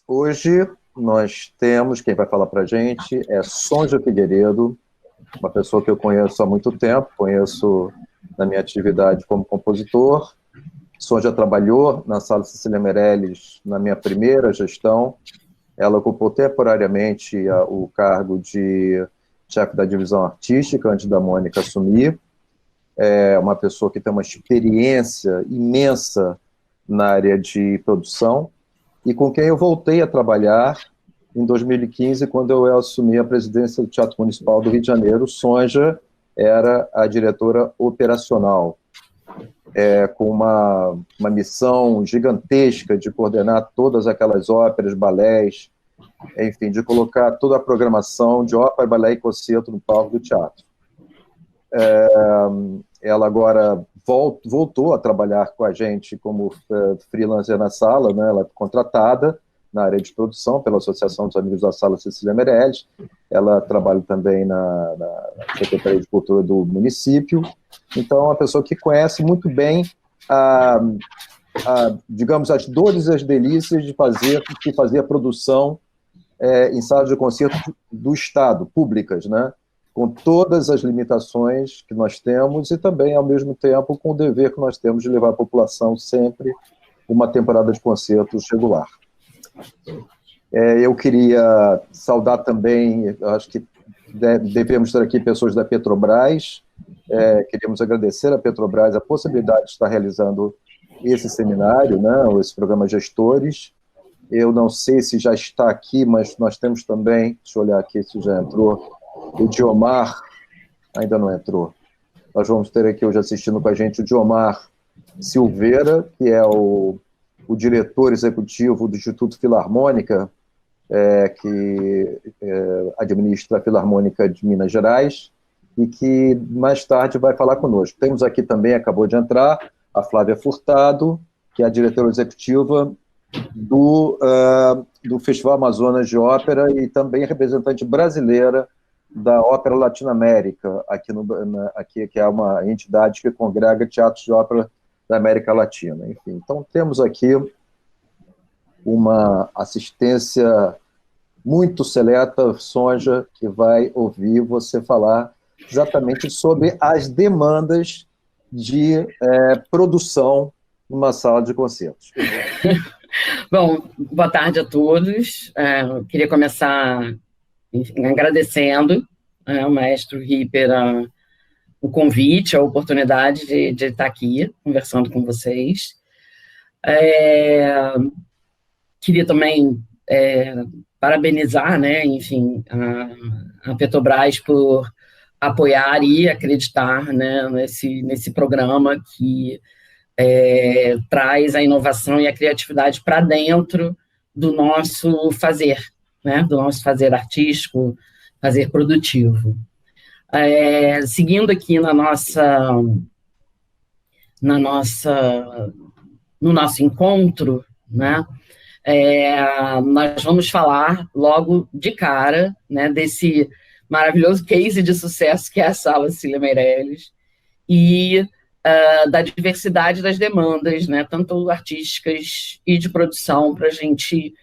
Hoje nós temos, quem vai falar para a gente é Sonja Figueiredo, uma pessoa que eu conheço há muito tempo, conheço na minha atividade como compositor. Sonja trabalhou na Sala Cecília Meirelles na minha primeira gestão. Ela ocupou temporariamente o cargo de chefe da divisão artística antes da Mônica assumir. É uma pessoa que tem uma experiência imensa na área de produção e com quem eu voltei a trabalhar em 2015, quando eu assumi a presidência do Teatro Municipal do Rio de Janeiro. Sonja era a diretora operacional, com uma missão gigantesca de coordenar todas aquelas óperas, balés, enfim, de colocar toda a programação de ópera, balé e concerto no palco do teatro. Ela agora voltou a trabalhar com a gente como freelancer na sala, né? Ela é contratada na área de produção pela Associação dos Amigos da Sala Cecília Meirelles. Ela trabalha também na Secretaria de Cultura do município. Então, é uma pessoa que conhece muito bem digamos, as dores e as delícias de fazer a produção em salas de concerto do Estado, públicas, né? Com todas as limitações que nós temos e também, ao mesmo tempo, com o dever que nós temos de levar à população sempre uma temporada de concertos regular. Eu queria saudar também, acho que devemos ter aqui pessoas da Petrobras. Queríamos agradecer à Petrobras a possibilidade de estar realizando esse seminário, né, esse programa Gestores. Eu não sei se já está aqui, mas nós temos também, deixa eu olhar aqui se já entrou, o Diomar, ainda não entrou. Nós vamos ter aqui hoje assistindo com a gente o Diomar Silveira, que é o diretor executivo do Instituto Filarmônica, que administra a Filarmônica de Minas Gerais, e que mais tarde vai falar conosco. Temos aqui também, acabou de entrar, a Flávia Furtado, que é a diretora executiva do Festival Amazonas de Ópera e também representante brasileira da Ópera Latino-América, aqui, que é uma entidade que congrega teatros de ópera da América Latina. Enfim, então temos aqui uma assistência muito seleta, Sonja, que vai ouvir você falar exatamente sobre as demandas de produção numa sala de concertos. Bom, boa tarde a todos. Eu queria começar agradecendo ao maestro Ripper o convite, a oportunidade de estar aqui conversando com vocês. Queria também parabenizar, né, enfim, a Petrobras por apoiar e acreditar, né, nesse programa que traz a inovação e a criatividade para dentro do nosso fazer, né, do nosso fazer artístico, fazer produtivo. Seguindo aqui no nosso encontro, né, nós vamos falar logo de cara, né, desse maravilhoso case de sucesso que é a Sala Cecília Meirelles e da diversidade das demandas, né, tanto artísticas e de produção, para a gente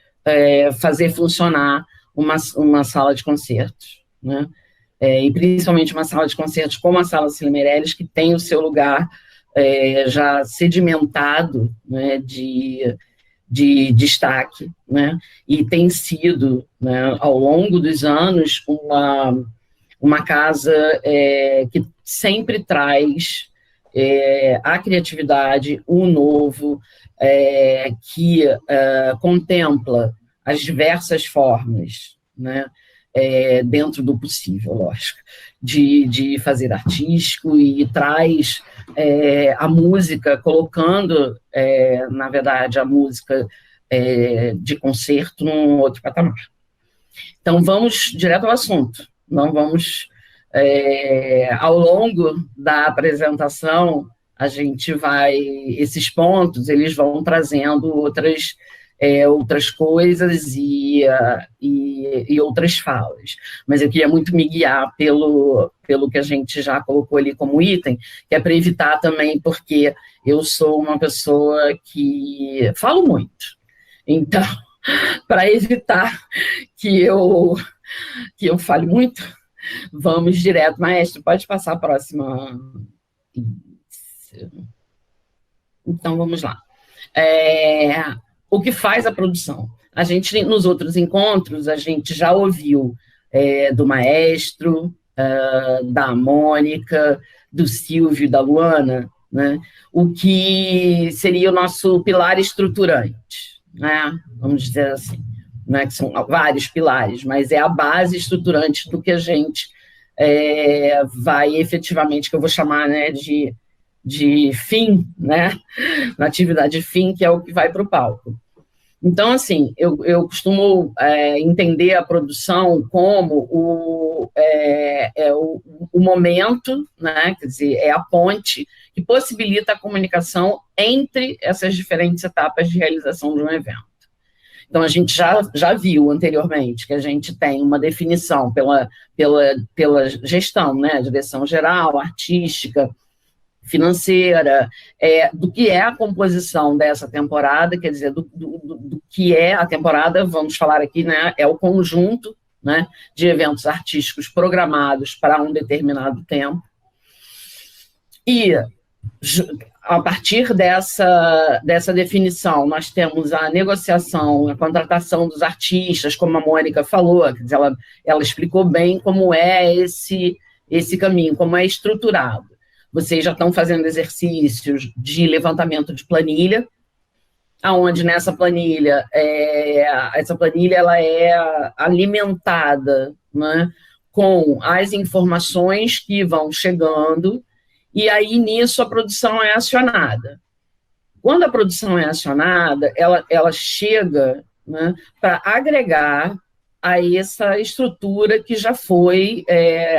fazer funcionar uma sala de concertos, né, e principalmente uma sala de concertos como a Sala Cecília Meirelles, que tem o seu lugar já sedimentado, né, de destaque, né, e tem sido, né, ao longo dos anos, uma casa que sempre traz a criatividade, o novo, que contempla as diversas formas, né, dentro do possível, lógico, de fazer artístico, e traz a música, colocando, na verdade, a música de concerto num outro patamar. Então, vamos direto ao assunto. Não vamos, ao longo da apresentação, a gente vai, esses pontos, eles vão trazendo outras coisas e outras falas. Mas eu queria muito me guiar pelo que a gente já colocou ali como item, que é para evitar também, porque eu sou uma pessoa que falo muito. Então, para evitar que eu fale muito, vamos direto. Maestro, pode passar a próxima. Então, vamos lá. O que faz a produção? A gente, nos outros encontros, a gente já ouviu do maestro, da Mônica, do Silvio, da Luana, né, o que seria o nosso pilar estruturante, né, vamos dizer assim, né, que são vários pilares, mas é a base estruturante do que a gente vai efetivamente, que eu vou chamar, né, de fim, né, na atividade fim, que é o que vai para o palco. Então, assim, eu costumo entender a produção como o momento, né, quer dizer, é a ponte que possibilita a comunicação entre essas diferentes etapas de realização de um evento. Então, a gente já viu anteriormente que a gente tem uma definição pela gestão, né, direção geral, artística, financeira, do que é a composição dessa temporada, quer dizer, do que é a temporada, vamos falar aqui, né, é o conjunto, né, de eventos artísticos programados para um determinado tempo. E, a partir dessa definição, nós temos a negociação, a contratação dos artistas, como a Mônica falou, quer dizer, ela explicou bem como é esse caminho, como é estruturado. Vocês já estão fazendo exercícios de levantamento de planilha, onde nessa planilha, essa planilha ela é alimentada, né, com as informações que vão chegando, e aí nisso a produção é acionada. Quando a produção é acionada, ela chega, né, para agregar a essa estrutura que já foi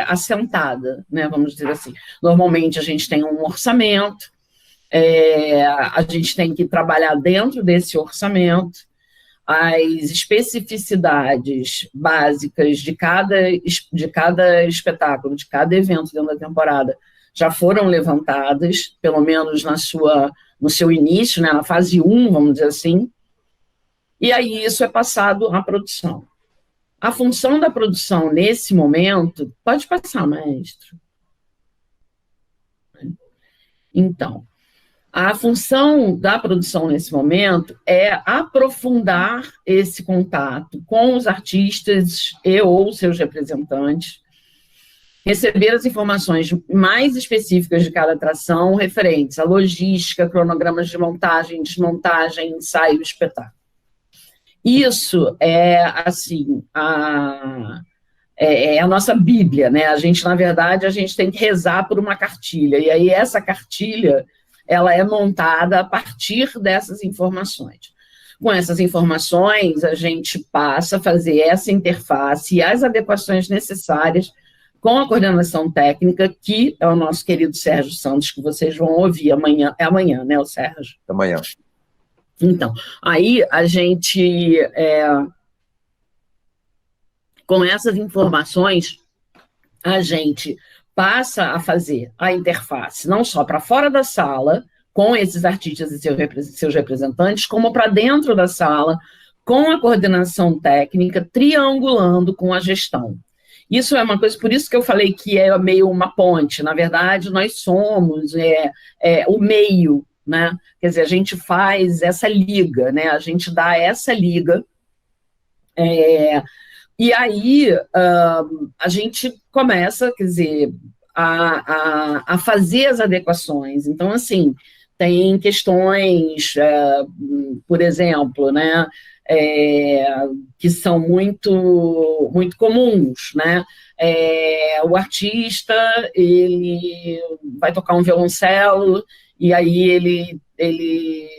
assentada, né, vamos dizer assim. Normalmente a gente tem um orçamento, a gente tem que trabalhar dentro desse orçamento, as especificidades básicas de cada espetáculo, de cada evento dentro da temporada, já foram levantadas, pelo menos no seu início, né, na fase 1, vamos dizer assim, e aí isso é passado à produção. A função da produção nesse momento... Pode passar, maestro. Então, a função da produção nesse momento é aprofundar esse contato com os artistas e ou seus representantes, receber as informações mais específicas de cada atração, referentes à logística, cronogramas de montagem, desmontagem, ensaio, espetáculo. Isso é, assim, a nossa Bíblia, né? A gente, na verdade, a gente tem que rezar por uma cartilha, e aí essa cartilha, ela é montada a partir dessas informações. Com essas informações, a gente passa a fazer essa interface e as adequações necessárias com a coordenação técnica, que é o nosso querido Sérgio Santos, que vocês vão ouvir amanhã. É amanhã, né, o Sérgio? Amanhã. Então, aí a gente, com essas informações, a gente passa a fazer a interface, não só para fora da sala, com esses artistas e seus representantes, como para dentro da sala, com a coordenação técnica, triangulando com a gestão. Isso é uma coisa, por isso que eu falei que é meio uma ponte. Na verdade, nós somos o meio, né? Quer dizer, a gente faz essa liga, né? A gente dá essa liga, e aí a gente começa, quer dizer, a fazer as adequações. Então, assim, tem questões, por exemplo, né, que são muito, muito comuns, né? O artista, ele vai tocar um violoncelo, e aí ele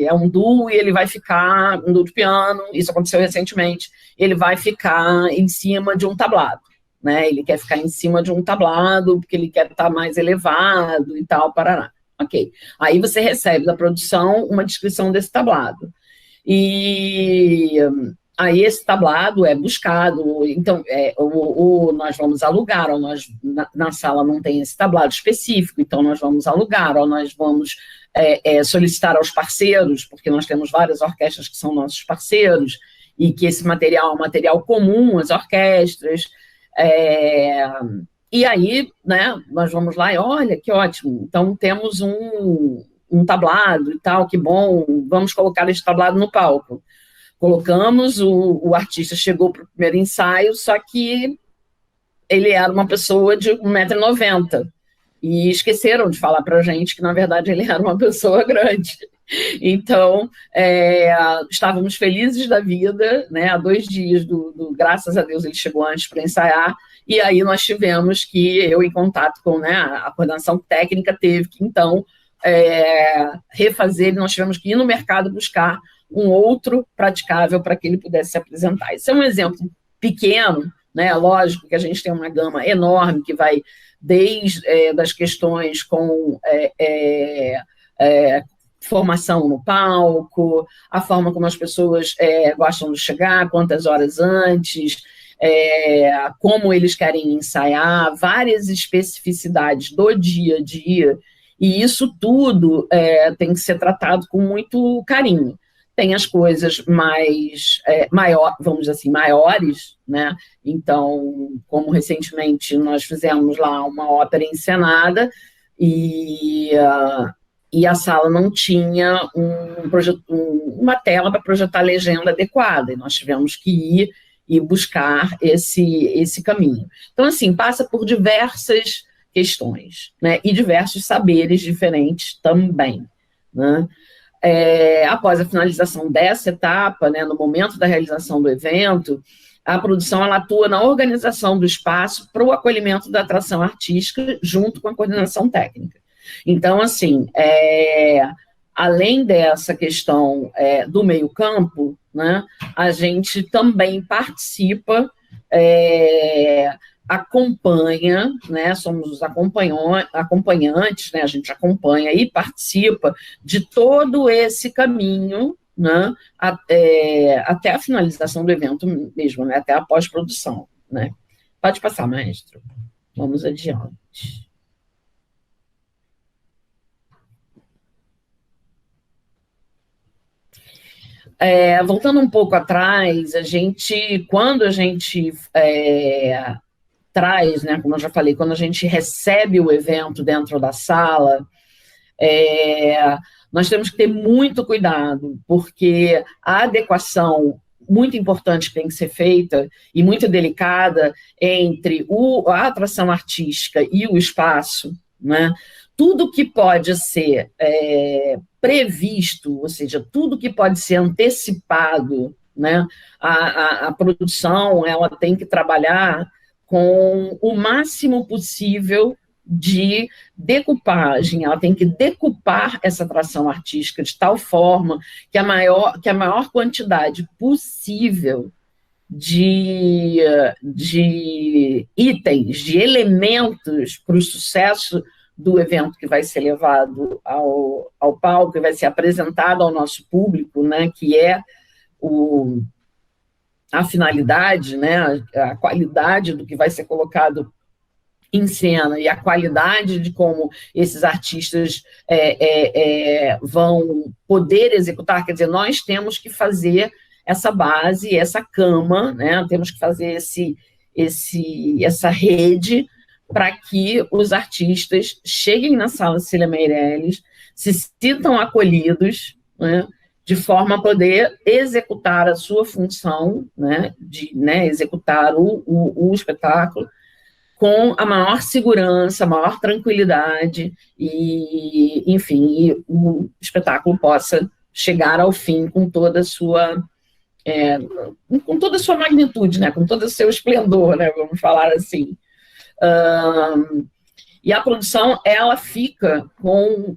é um duo, e ele vai ficar, um duo de piano, isso aconteceu recentemente, ele vai ficar em cima de um tablado, né? Ele quer ficar em cima de um tablado, porque ele quer estar mais elevado e tal, parará. Ok. Aí você recebe da produção uma descrição desse tablado. E aí esse tablado é buscado, então nós vamos alugar, ou na sala não tem esse tablado específico, então nós vamos alugar, ou nós vamos solicitar aos parceiros, porque nós temos várias orquestras que são nossos parceiros, e que esse material é um material comum às orquestras. E aí, né, nós vamos lá e olha, que ótimo, então temos um tablado e tal, que bom, vamos colocar esse tablado no palco. Colocamos, o artista chegou para o primeiro ensaio, só que ele era uma pessoa de 1,90 m, e esqueceram de falar para a gente que, na verdade, ele era uma pessoa grande. Então, estávamos felizes da vida, né? Há 2 dias, graças a Deus, ele chegou antes para ensaiar, e aí nós tivemos que, eu em contato com, né, a coordenação técnica, teve que, então, refazer, nós tivemos que ir no mercado buscar um outro praticável para que ele pudesse se apresentar. Esse é um exemplo pequeno, né? Lógico que a gente tem uma gama enorme que vai desde das questões com formação no palco, a forma como as pessoas gostam de chegar, quantas horas antes, como eles querem ensaiar, várias especificidades do dia a dia, e isso tudo tem que ser tratado com muito carinho. Tem as coisas mais, vamos dizer assim, maiores, né? Então, como recentemente nós fizemos lá uma ópera encenada, e a sala não tinha uma tela para projetar legenda adequada, e nós tivemos que ir e buscar esse caminho. Então, assim, passa por diversas questões, né? E diversos saberes diferentes também, né? Após a finalização dessa etapa, né, no momento da realização do evento, a produção ela atua na organização do espaço para o acolhimento da atração artística junto com a coordenação técnica. Então, assim, além dessa questão do meio-campo, né, a gente também participa, acompanha, né, somos os acompanhantes, né, a gente acompanha e participa de todo esse caminho, né, até a finalização do evento mesmo, né, até a pós-produção, né. Pode passar, maestro. Vamos adiante. Voltando um pouco atrás, quando a gente traz, né, como eu já falei, quando a gente recebe o evento dentro da sala, nós temos que ter muito cuidado, porque a adequação muito importante que tem que ser feita, e muito delicada, entre a atração artística e o espaço, né? Tudo que pode ser previsto, ou seja, tudo que pode ser antecipado, né? A produção ela tem que trabalhar com o máximo possível de decupagem, ela tem que decupar essa atração artística de tal forma que a maior quantidade possível de itens, de elementos para o sucesso do evento que vai ser levado ao palco e vai ser apresentado ao nosso público, né, que é a finalidade, né, a qualidade do que vai ser colocado em cena e a qualidade de como esses artistas vão poder executar, quer dizer, nós temos que fazer essa base, essa cama, né, temos que fazer essa rede para que os artistas cheguem na sala Cecília Meirelles, se sintam acolhidos, né, de forma a poder executar a sua função, né, de executar o espetáculo com a maior segurança, a maior tranquilidade, e, enfim, e o espetáculo possa chegar ao fim com toda a sua magnitude, né, com todo o seu esplendor, né, vamos falar assim. E a produção, ela fica com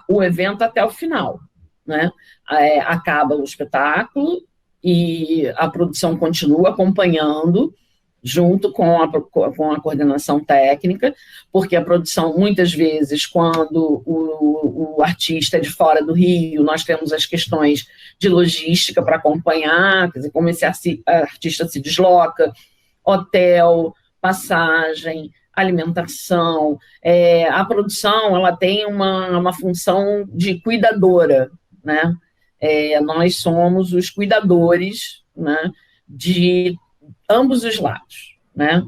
o evento até o final, né? Acaba o espetáculo e a produção continua acompanhando junto com a coordenação técnica, porque a produção, muitas vezes, quando o artista é de fora do Rio, nós temos as questões de logística para acompanhar, quer dizer, como esse artista se desloca, hotel, passagem, alimentação. A produção ela tem uma função de cuidadora, né? Nós somos os cuidadores né, de ambos os lados, né?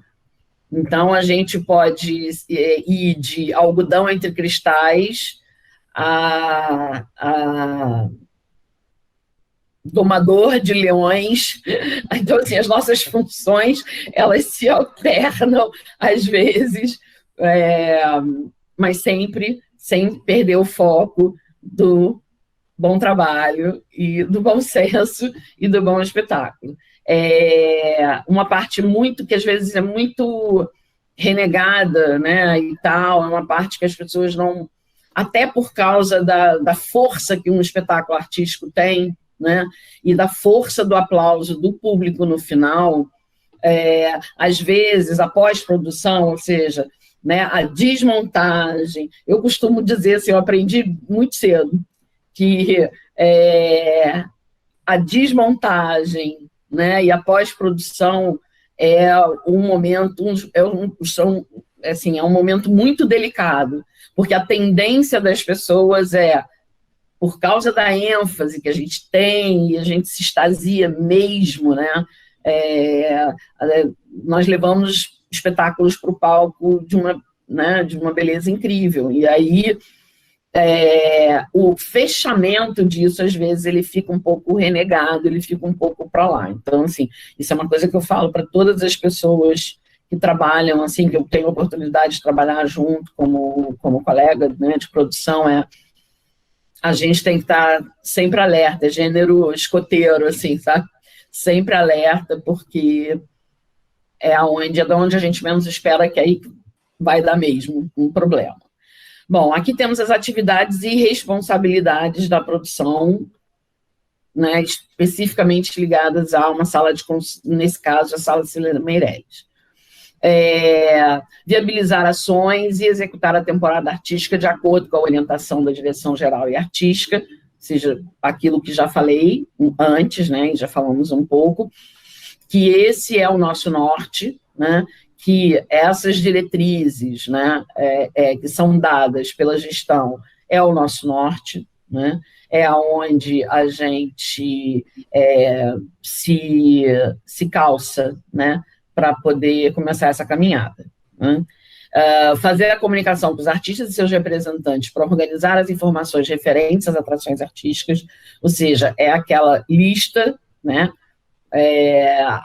Então, a gente pode ir de algodão entre cristais a domador de leões. Então, assim, as nossas funções, elas se alternam às vezes, mas sempre sem perder o foco do bom trabalho e do bom senso e do bom espetáculo. Uma parte muito, que às vezes é muito renegada, né, e tal, é uma parte que as pessoas não, até por causa da força que um espetáculo artístico tem, né, e da força do aplauso do público no final, às vezes, a pós-produção, ou seja, né, a desmontagem, eu costumo dizer assim, eu aprendi muito cedo, que a desmontagem, né, e a pós-produção é um momento, é um momento muito delicado, porque a tendência das pessoas por causa da ênfase que a gente tem, e a gente se extasia mesmo, né, nós levamos espetáculos para o palco de uma beleza incrível, e aí o fechamento disso, às vezes, ele fica um pouco renegado, ele fica um pouco para lá. Então, assim, isso é uma coisa que eu falo para todas as pessoas que trabalham, assim, que eu tenho a oportunidade de trabalhar junto como colega, né, de produção, a gente tem que estar sempre alerta, gênero escoteiro, assim, sabe? Sempre alerta, porque é de onde a gente menos espera que aí vai dar mesmo um problema. Bom, aqui temos as atividades e responsabilidades da produção, né, especificamente ligadas a uma sala nesse caso, a Sala Cília Meirelles. Viabilizar ações e executar a temporada artística de acordo com a orientação da direção geral e artística, ou seja, aquilo que já falei antes, né, e já falamos um pouco, que esse é o nosso norte, né, que essas diretrizes, né, que são dadas pela gestão é o nosso norte, né, é onde a gente se calça, né, para poder começar essa caminhada, né. Fazer a comunicação com os artistas e seus representantes para organizar as informações referentes às atrações artísticas, ou seja, é aquela lista, né,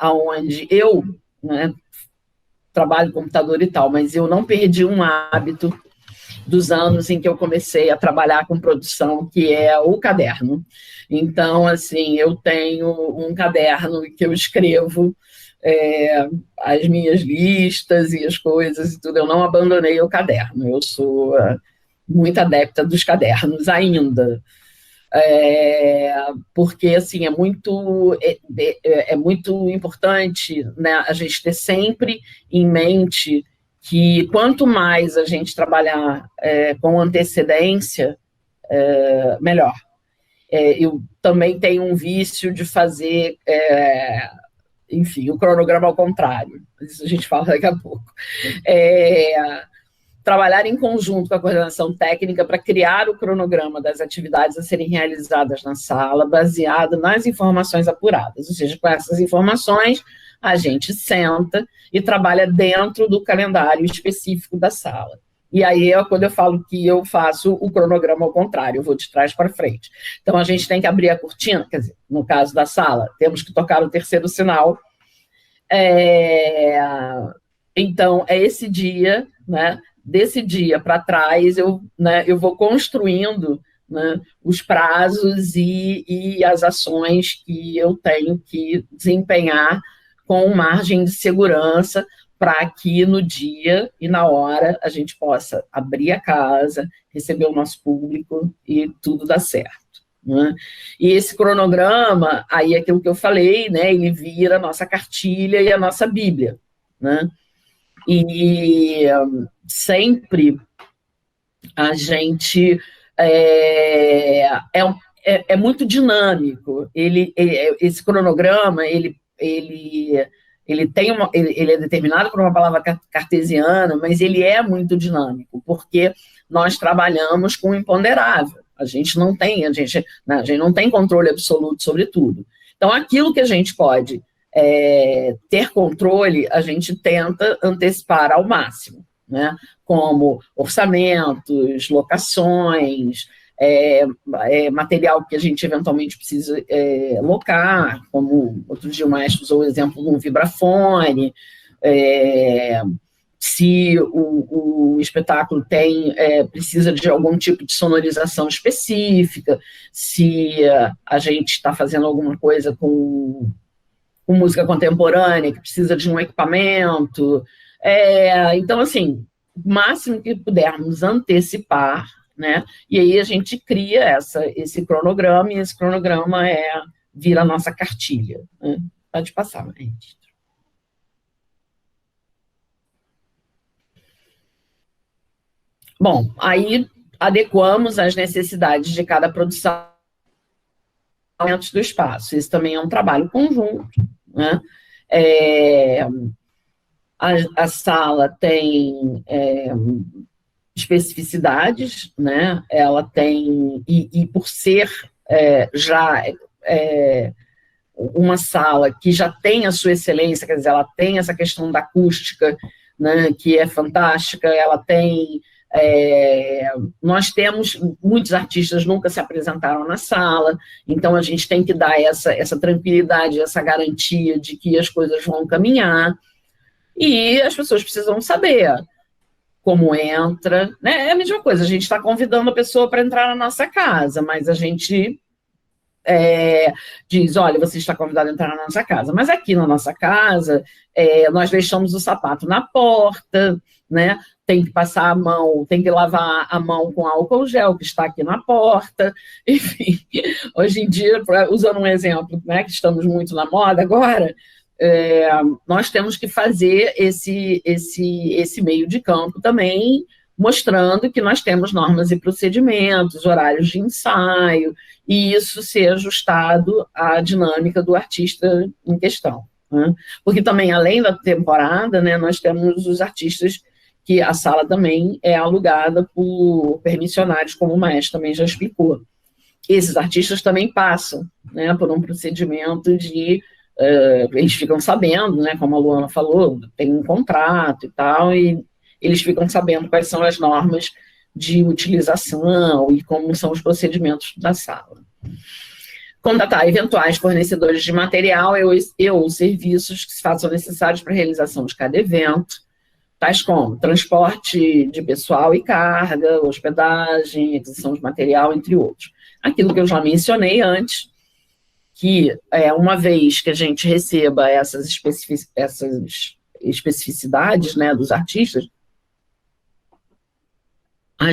onde eu, né, trabalho computador e tal, mas eu não perdi um hábito dos anos em que eu comecei a trabalhar com produção, que é o caderno. Então, assim, eu tenho um caderno que eu escrevo as minhas listas e as coisas e tudo. Eu não abandonei o caderno, eu sou muito adepta dos cadernos ainda. Porque, assim, é muito importante, né, a gente ter sempre em mente que quanto mais a gente trabalhar com antecedência, melhor. Eu também tenho um vício de fazer, enfim, o cronograma ao contrário, isso a gente fala daqui a pouco. Trabalhar em conjunto com a coordenação técnica para criar o cronograma das atividades a serem realizadas na sala, baseado nas informações apuradas. Ou seja, com essas informações, a gente senta e trabalha dentro do calendário específico da sala. E aí é quando eu falo que eu faço o cronograma ao contrário, eu vou de trás para frente. Então, a gente tem que abrir a cortina, quer dizer, no caso da sala, temos que tocar o terceiro sinal. Então, é esse dia, né? Desse dia para trás, eu vou construindo, né, os prazos e as ações que eu tenho que desempenhar com margem de segurança para que no dia e na hora a gente possa abrir a casa, receber o nosso público e tudo dá certo, né? E esse cronograma, aí é aquilo que eu falei, né, ele vira a nossa cartilha e a nossa Bíblia, né? E sempre a gente é muito dinâmico. Esse cronograma, ele é determinado por uma palavra cartesiana, mas ele é muito dinâmico, porque nós trabalhamos com o imponderável. A gente não tem controle absoluto sobre tudo. Então, aquilo que a gente pode ter controle, a gente tenta antecipar ao máximo, né? Como orçamentos, locações, material que a gente eventualmente precisa locar, como outro dia o maestro usou o exemplo de um vibrafone, se o espetáculo precisa de algum tipo de sonorização específica, se a gente está fazendo alguma coisa com música contemporânea, que precisa de um equipamento. Então, assim, o máximo que pudermos antecipar, né? E aí a gente cria esse cronograma, e esse cronograma vira a nossa cartilha, né? Pode passar, gente. Bom, aí adequamos as necessidades de cada produção do espaço. Isso também é um trabalho conjunto, né? A sala tem especificidades, né? Ela tem, e por ser já uma sala que já tem a sua excelência, quer dizer, ela tem essa questão da acústica, né, que é fantástica, ela tem... nós temos, muitos artistas nunca se apresentaram na sala, então a gente tem que dar essa tranquilidade, essa garantia de que as coisas vão caminhar, e as pessoas precisam saber como entra, né? É a mesma coisa, a gente está convidando a pessoa para entrar na nossa casa, mas a gente diz, olha, você está convidado a entrar na nossa casa, mas aqui na nossa casa, nós deixamos o sapato na porta, né? Tem que passar a mão, tem que lavar a mão com álcool gel, que está aqui na porta, enfim, hoje em dia, usando um exemplo, né, que estamos muito na moda agora, nós temos que fazer esse meio de campo também, mostrando que nós temos normas e procedimentos, horários de ensaio, e isso ser ajustado à dinâmica do artista em questão, né? Porque também, além da temporada, né, nós temos os artistas que a sala também é alugada por permissionários, como o maestro também já explicou. Esses artistas também passam, né, por um procedimento de... eles ficam sabendo, né, como a Luana falou, tem um contrato e tal, e eles ficam sabendo quais são as normas de utilização e como são os procedimentos da sala. Contatar eventuais fornecedores de material ou serviços que se façam necessários para a realização de cada evento, tais como transporte de pessoal e carga, hospedagem, aquisição de material, entre outros. Aquilo que eu já mencionei antes, que uma vez que a gente receba essas especificidades, né, dos artistas, a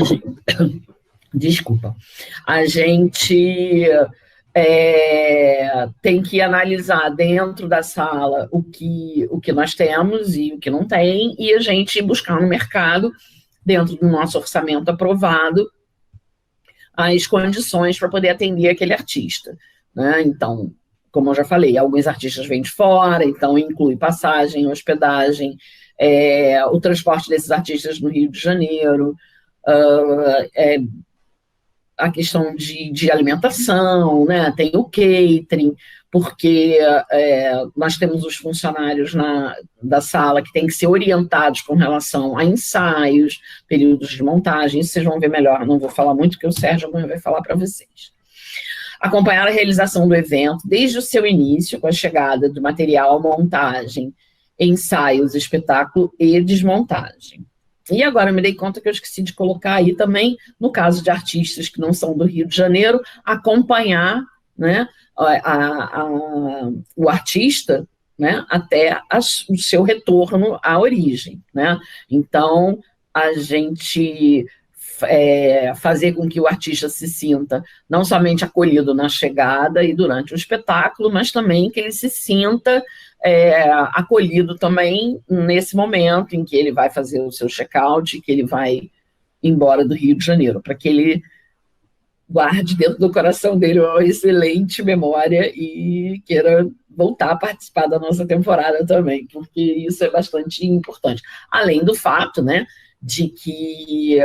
gente tem que analisar dentro da sala o que nós temos e o que não tem, e a gente buscar no mercado, dentro do nosso orçamento aprovado, as condições para poder atender aquele artista, né? Então, como eu já falei, alguns artistas vêm de fora, então inclui passagem, hospedagem, o transporte desses artistas no Rio de Janeiro, a questão de alimentação, né? Tem o catering, porque nós temos os funcionários da sala que têm que ser orientados com relação a ensaios, períodos de montagem, isso vocês vão ver melhor, não vou falar muito, porque o Sérgio amanhã vai falar para vocês. Acompanhar a realização do evento desde o seu início, com a chegada do material, montagem, ensaios, espetáculo e desmontagem. E agora eu me dei conta que eu esqueci de colocar aí também, no caso de artistas que não são do Rio de Janeiro, acompanhar, né, o artista, né, até o seu retorno à origem, né? Então, a gente fazer com que o artista se sinta não somente acolhido na chegada e durante o espetáculo, mas também que ele se sinta acolhido também nesse momento em que ele vai fazer o seu check-out, que ele vai embora do Rio de Janeiro, para que ele guarde dentro do coração dele uma excelente memória e queira voltar a participar da nossa temporada também, porque isso é bastante importante. Além do fato, né, de que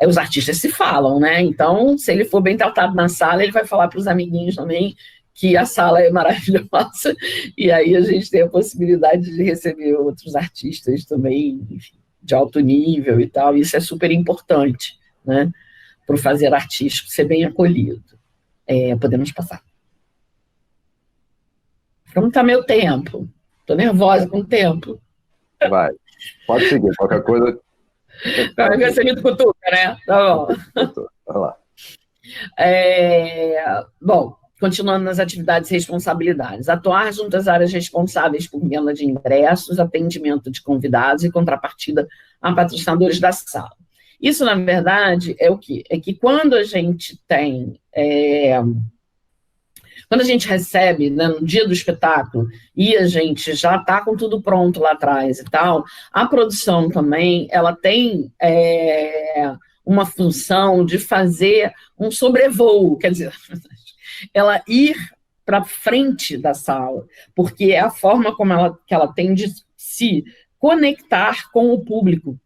os artistas se falam, né? Então, se ele for bem tratado na sala, ele vai falar para os amiguinhos também que a sala é maravilhosa, e aí a gente tem a possibilidade de receber outros artistas também, enfim, de alto nível e tal, isso é super importante, né, para o fazer artístico ser bem acolhido. Podemos passar. Como está meu tempo? Estou nervosa com o tempo. Vai, pode seguir, qualquer coisa... Qualquer coisa me cutuca, né? Tá bom. Vai lá. Bom, continuando nas atividades e responsabilidades. Atuar junto às áreas responsáveis por venda de ingressos, atendimento de convidados e contrapartida a patrocinadores da sala. Isso, na verdade, é o quê? É que quando a gente tem... Quando a gente recebe, né, no dia do espetáculo, e a gente já está com tudo pronto lá atrás e tal, a produção também, ela tem uma função de fazer um sobrevoo, quer dizer, ela ir para frente da sala, porque é a forma como que ela tem de se conectar com o público,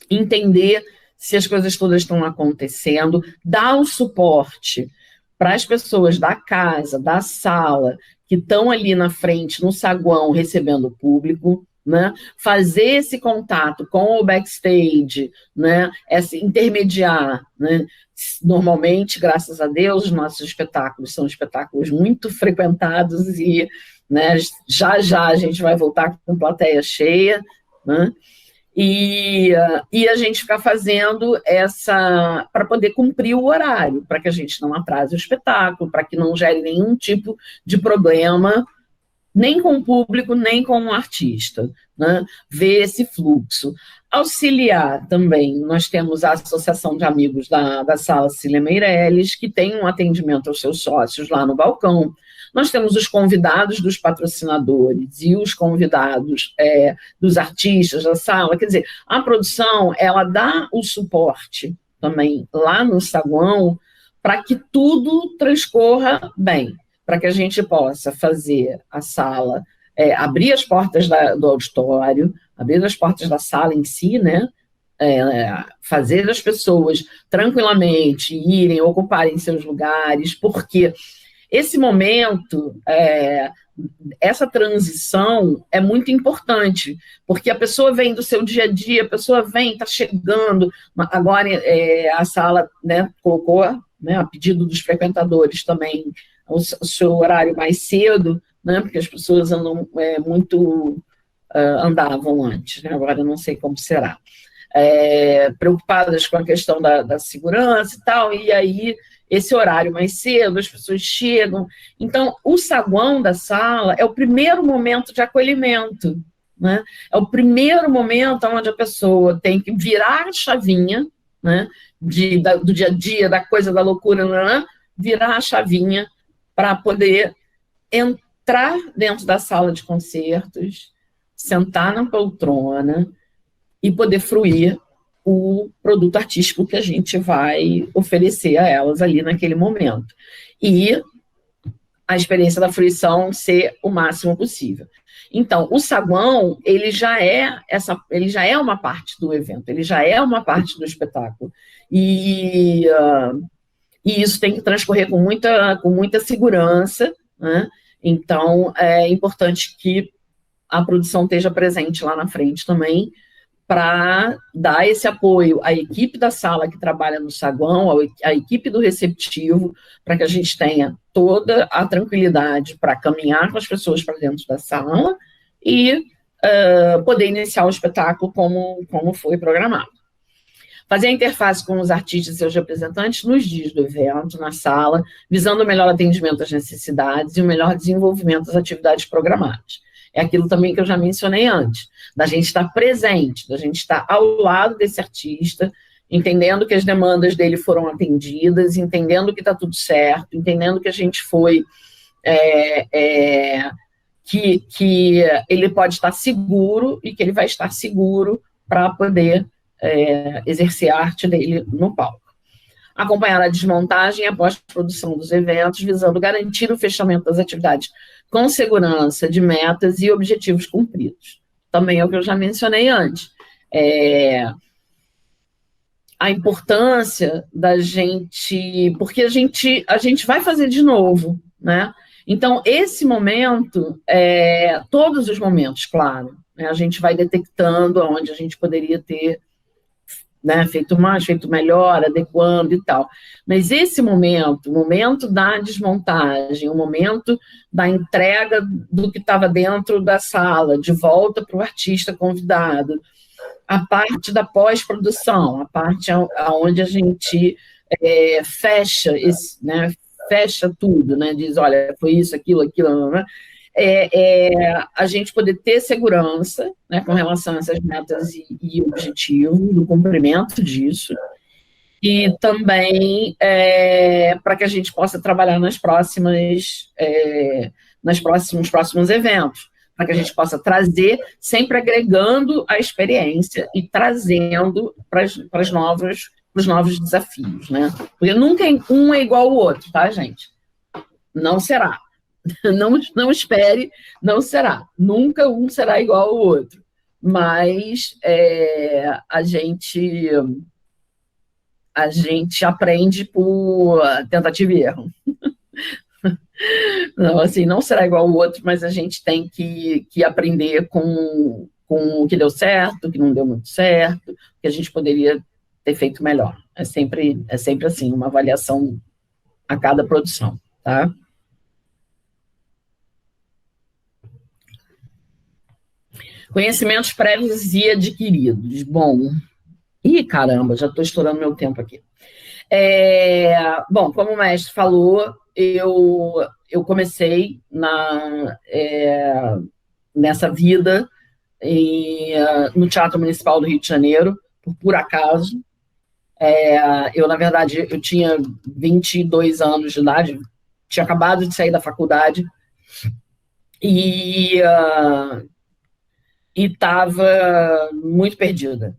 entender se as coisas todas estão acontecendo, dar o suporte para as pessoas da casa, da sala, que estão ali na frente, no saguão, recebendo o público, né? Fazer esse contato com o backstage, né? Intermediar, né? Normalmente, graças a Deus, os nossos espetáculos são espetáculos muito frequentados e, né, já a gente vai voltar com plateia cheia, né? E a gente ficar fazendo para poder cumprir o horário, para que a gente não atrase o espetáculo, para que não gere nenhum tipo de problema, nem com o público, nem com o artista, né? Ver esse fluxo. Auxiliar também, nós temos a Associação de Amigos da Sala Cília Meirelles, que tem um atendimento aos seus sócios lá no balcão. Nós temos os convidados dos patrocinadores e os convidados dos artistas da sala. Quer dizer, a produção, ela dá o suporte também lá no saguão para que tudo transcorra bem, para que a gente possa fazer a sala, abrir as portas do auditório, abrir as portas da sala em si, né? Fazer as pessoas tranquilamente irem, ocuparem seus lugares, porque esse momento, essa transição é muito importante, porque a pessoa vem do seu dia a dia, a pessoa vem, está chegando, agora a sala, né, colocou, né, a pedido dos frequentadores também, o seu horário mais cedo, né, porque as pessoas andam andavam antes, né, agora eu não sei como será, preocupadas com a questão da segurança e tal, e aí esse horário mais cedo, as pessoas chegam. Então, o saguão da sala é o primeiro momento de acolhimento, né? É o primeiro momento onde a pessoa tem que virar a chavinha, né, do dia a dia, da coisa da loucura, né, virar a chavinha para poder entrar dentro da sala de concertos, sentar na poltrona e poder fruir o produto artístico que a gente vai oferecer a elas ali naquele momento. E a experiência da fruição ser o máximo possível. Então, o saguão, ele já é uma parte do evento, ele já é uma parte do espetáculo. E isso tem que transcorrer com muita segurança, né? Então, é importante que a produção esteja presente lá na frente também, para dar esse apoio à equipe da sala que trabalha no saguão, à equipe do receptivo, para que a gente tenha toda a tranquilidade para caminhar com as pessoas para dentro da sala e poder iniciar o espetáculo como foi programado. Fazer a interface com os artistas e seus representantes nos dias do evento, na sala, visando o melhor atendimento às necessidades e o melhor desenvolvimento das atividades programadas. É aquilo também que eu já mencionei antes, da gente estar presente, da gente estar ao lado desse artista, entendendo que as demandas dele foram atendidas, entendendo que está tudo certo, entendendo que a gente foi, que ele pode estar seguro e que ele vai estar seguro para poder exercer a arte dele no palco. Acompanhar a desmontagem e a pós-produção dos eventos, visando garantir o fechamento das atividades com segurança de metas e objetivos cumpridos. Também é o que eu já mencionei antes. A importância da gente... Porque a gente vai fazer de novo, né? Então, esse momento, todos os momentos, claro, né, a gente vai detectando onde a gente poderia ter, né, feito mais, feito melhor, adequando e tal. Mas esse momento, o momento da desmontagem, o momento da entrega do que estava dentro da sala, de volta para o artista convidado, a parte da pós-produção, a parte onde a gente fecha esse, né, fecha tudo, né, diz, olha, foi isso, aquilo, né, a gente poder ter segurança, né, com relação a essas metas e objetivos, do cumprimento disso, e também para que a gente possa trabalhar nos próximos eventos, para que a gente possa trazer, sempre agregando a experiência e trazendo para os novos desafios, né? Porque nunca um é igual ao outro, tá, gente? Não será. Não espere, não será. Nunca um será igual ao outro. Mas a gente aprende por tentativa e erro. Não, assim, não será igual ao outro, mas a gente tem que aprender com o que deu certo, o que não deu muito certo, o que a gente poderia ter feito melhor. É sempre assim, uma avaliação a cada produção, tá? Conhecimentos prévios e adquiridos. Bom, caramba, já estou estourando meu tempo aqui. Bom, como o mestre falou, eu comecei nessa vida no Teatro Municipal do Rio de Janeiro, por acaso. Eu, na verdade, eu tinha 22 anos de idade, tinha acabado de sair da faculdade e estava muito perdida.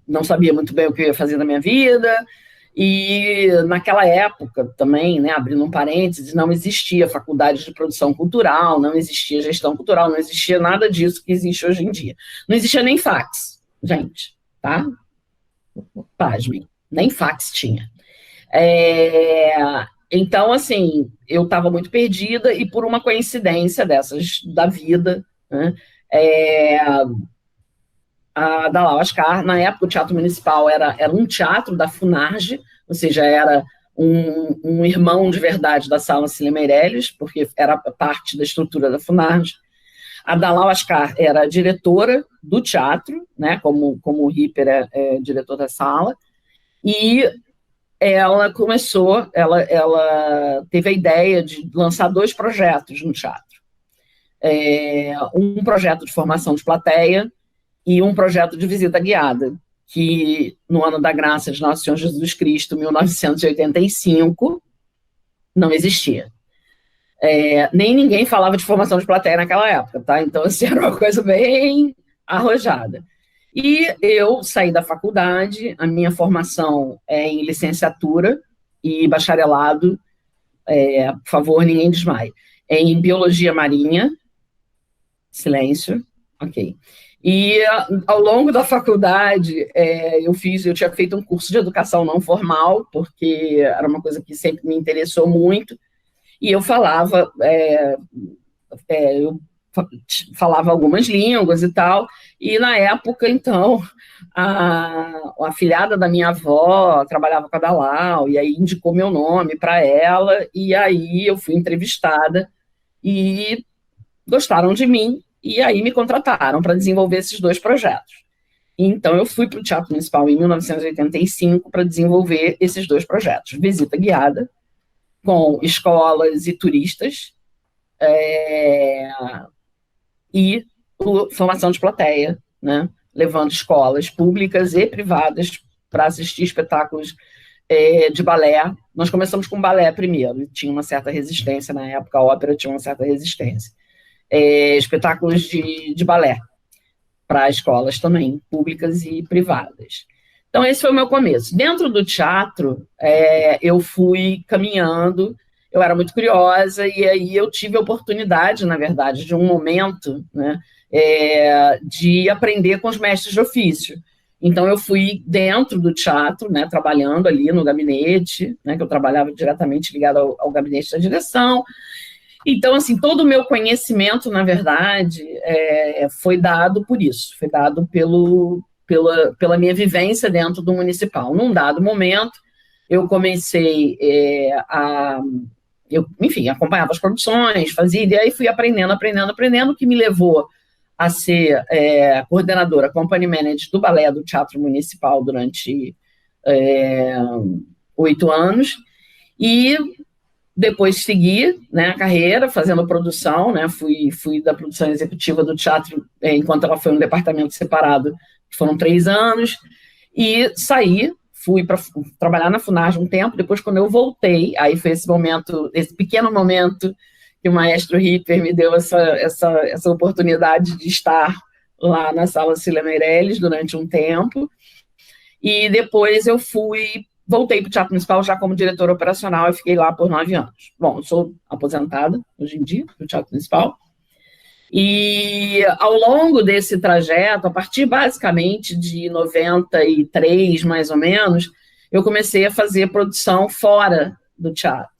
Não sabia muito bem o que eu ia fazer na minha vida, e naquela época também, né, abrindo um parênteses, não existia faculdade de produção cultural, não existia gestão cultural, não existia nada disso que existe hoje em dia. Não existia nem fax, gente, tá? Pasmem, nem fax tinha. Então, assim, eu estava muito perdida, e por uma coincidência dessas da vida, né, a Dalal Ascar, na época o Teatro Municipal era um teatro da Funarge, ou seja, era um irmão de verdade da Sala Cília Meirelles, porque era parte da estrutura da Funarge. A Dalal Ascar era a diretora do teatro, né, como o Ripper é diretor da sala, e ela teve a ideia de lançar 2 projetos no teatro. Um projeto de formação de plateia e um projeto de visita guiada, que no ano da graça de Nosso Senhor Jesus Cristo, 1985, não existia. Nem ninguém falava de formação de plateia naquela época, tá? Então, assim, era uma coisa bem arrojada. E eu saí da faculdade, a minha formação é em licenciatura e bacharelado, por favor, ninguém desmaie, em biologia marinha, silêncio, ok. E ao longo da faculdade, eu tinha feito um curso de educação não formal, porque era uma coisa que sempre me interessou muito, e eu falava algumas línguas e tal, e na época, então, a afilhada da minha avó trabalhava com a Dalal, e aí indicou meu nome para ela, e aí eu fui entrevistada, e gostaram de mim, e aí me contrataram para desenvolver esses 2 projetos. Então, eu fui para o Teatro Municipal em 1985 para desenvolver esses 2 projetos. Visita guiada, com escolas e turistas, e formação de plateia, né, levando escolas públicas e privadas para assistir espetáculos de balé. Nós começamos com balé primeiro, tinha uma certa resistência na época, a ópera tinha uma certa resistência. Espetáculos de balé para escolas também, públicas e privadas. Então, esse foi o meu começo. Dentro do teatro, eu fui caminhando, eu era muito curiosa, e aí eu tive a oportunidade, na verdade, de um momento, né, de aprender com os mestres de ofício. Então, eu fui dentro do teatro, né, trabalhando ali no gabinete, né, que eu trabalhava diretamente ligado ao gabinete da direção. Então, assim, todo o meu conhecimento, na verdade, foi dado por isso, foi dado pela minha vivência dentro do municipal. Num dado momento, eu comecei enfim, acompanhava as produções, fazia, e aí fui aprendendo, o que me levou a ser coordenadora, company manager do balé do Teatro Municipal durante 8 anos, e depois segui, né, a carreira, fazendo produção, né, fui da produção executiva do teatro, enquanto ela foi um departamento separado, que foram 3 anos, e saí, fui para trabalhar na Funarge um tempo, depois quando eu voltei, aí foi esse pequeno momento que o maestro Ripper me deu essa oportunidade de estar lá na Sala Cília Meirelles durante um tempo, e depois eu voltei para o Teatro Municipal já como diretora operacional e fiquei lá por 9 anos. Bom, eu sou aposentada hoje em dia do Teatro Municipal, e ao longo desse trajeto, a partir basicamente de 93, mais ou menos, eu comecei a fazer produção fora do teatro.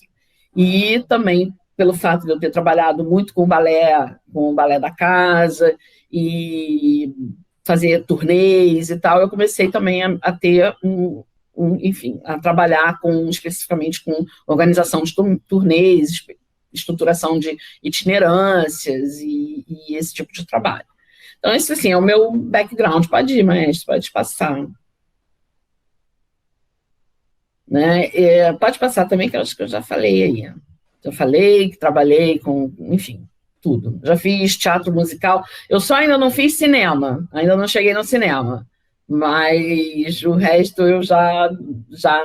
E também pelo fato de eu ter trabalhado muito com o balé da casa, e fazer turnês e tal, eu comecei também a ter enfim, a trabalhar especificamente com organização de turnês, estruturação de itinerâncias e esse tipo de trabalho. Então, esse, assim, é o meu background. Pode ir, maestro, pode passar. Né? Pode passar também, que eu acho que eu já falei aí. Já falei que trabalhei com, enfim, tudo. Já fiz teatro musical. Eu só ainda não fiz cinema, ainda não cheguei no cinema, mas o resto eu já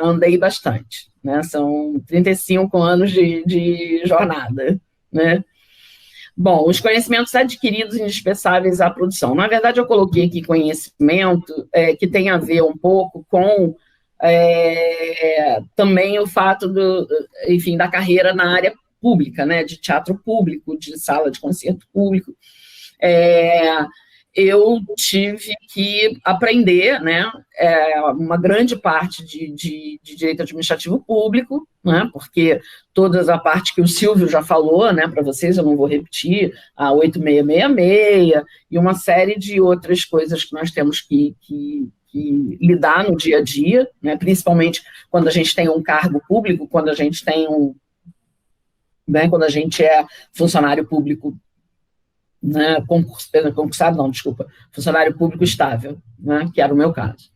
andei bastante, né? São 35 anos de jornada, né? Bom, os conhecimentos adquiridos indispensáveis à produção. Na verdade, eu coloquei aqui conhecimento que tem a ver um pouco com também o fato enfim, da carreira na área pública, né, de teatro público, de sala de concerto público. Eu tive que aprender, né, uma grande parte de direito administrativo público, né, porque toda a parte que o Silvio já falou, né, para vocês, eu não vou repetir, a 8666 e uma série de outras coisas que nós temos que lidar no dia a dia, né, principalmente quando a gente tem um cargo público, quando a gente tem quando a gente é funcionário público, né, concursado, não, desculpa, funcionário público estável, né, que era o meu caso.